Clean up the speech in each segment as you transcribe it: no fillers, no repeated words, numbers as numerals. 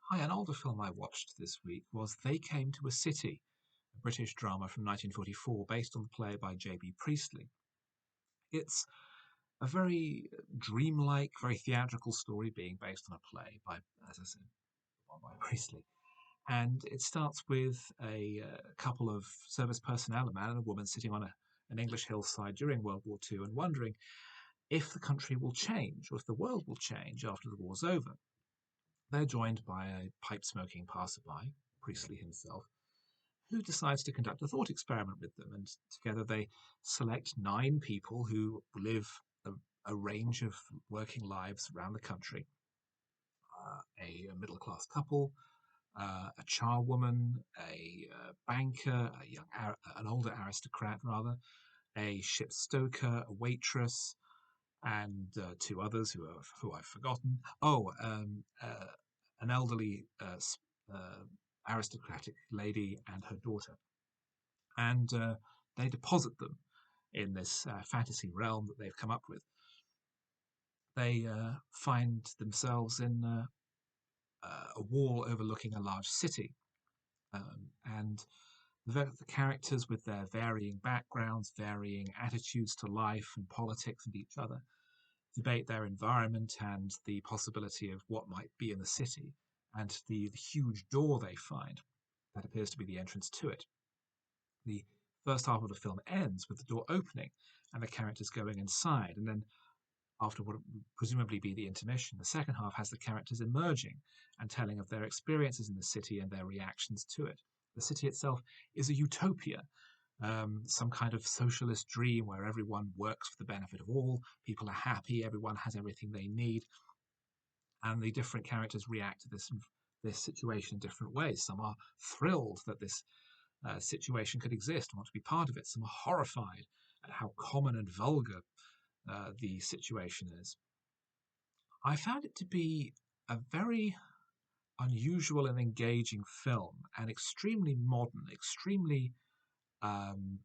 Hi, an older film I watched this week was They Came to a City, a British drama from 1944 based on the play by JB Priestley. It's a very dreamlike, very theatrical story being based on a play by, as I said, by Priestley. And it starts with a couple of service personnel, a man and a woman, sitting on an English hillside during World War II and wondering if the country will change or if the world will change after the war's over. They're joined by a pipe smoking passerby, Priestley himself, who decides to conduct a thought experiment with them. And together they select 9 people who live a range of working lives around the country. A middle class couple, a charwoman, a banker, an older aristocrat rather, a ship's stoker, a waitress, and 2 others who I've forgotten. An elderly uh, aristocratic lady and her daughter, and they deposit them in this fantasy realm that they've come up with. They find themselves in a wall overlooking a large city, and the characters with their varying backgrounds, varying attitudes to life and politics and each other, debate their environment and the possibility of what might be in the city, and the huge door they find that appears to be the entrance to it. The first half of the film ends with the door opening and the characters going inside, and then after what would presumably be the intermission, the second half has the characters emerging and telling of their experiences in the city and their reactions to it. The city itself is a utopia, some kind of socialist dream where everyone works for the benefit of all, people are happy, everyone has everything they need, and the different characters react to this situation in different ways. Some are thrilled that this situation could exist and want to be part of it. Some are horrified at how common and vulgar the situation is. I found it to be a very unusual and engaging film, and extremely modern, extremely um,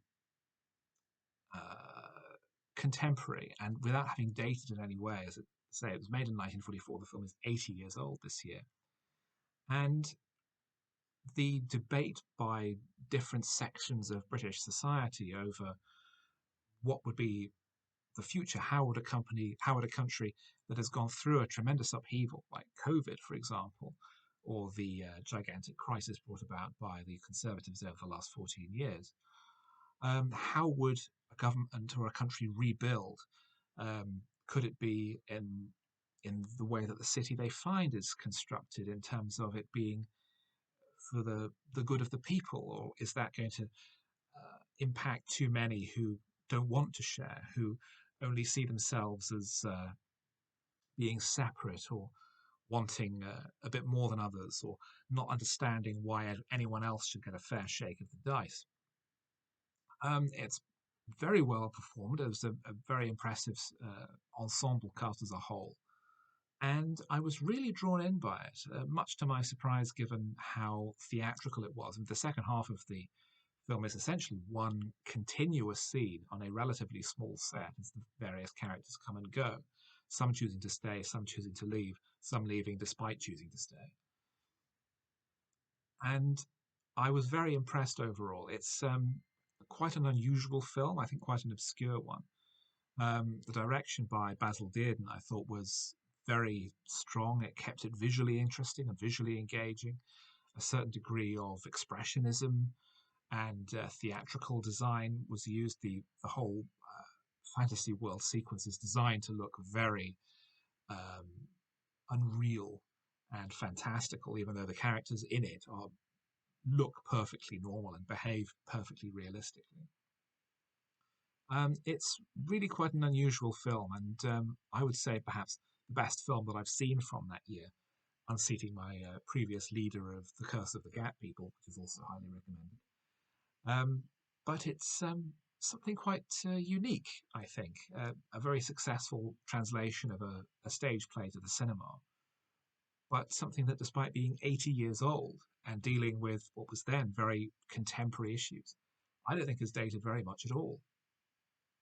uh, contemporary, and without having dated in any way. As I say, it was made in 1944. The film is 80 years old this year, and the debate by different sections of British society over what would be the future. How would a country that has gone through a tremendous upheaval, like COVID, for example, or the gigantic crisis brought about by the Conservatives over the last 14 years, how would a government or a country rebuild? Could it be in the way that the city they find is constructed, in terms of it being for the good of the people, or is that going to impact too many who don't want to share, who only see themselves as being separate, or wanting a bit more than others, or not understanding why anyone else should get a fair shake of the dice? It's very well performed. It was a very impressive ensemble cast as a whole. And I was really drawn in by it, much to my surprise, given how theatrical it was. And the second half of the film is essentially one continuous scene on a relatively small set as the various characters come and go. Some choosing to stay, some choosing to leave, some leaving despite choosing to stay. And I was very impressed overall. It's quite an unusual film, I think quite an obscure one. The direction by Basil Dearden I thought was very strong. It kept it visually interesting and visually engaging. A certain degree of expressionism and theatrical design was used. The whole fantasy world sequence is designed to look very um, unreal and fantastical, even though the characters in it are look perfectly normal and behave perfectly realistically. It's really quite an unusual film, and I would say perhaps the best film that I've seen from that year, unseating my previous leader of The Curse of the Gap People, which is also highly recommended. Um, but it's something quite unique, I think. A very successful translation of a stage play to the cinema, but something that, despite being 80 years old and dealing with what was then very contemporary issues, I don't think is dated very much at all.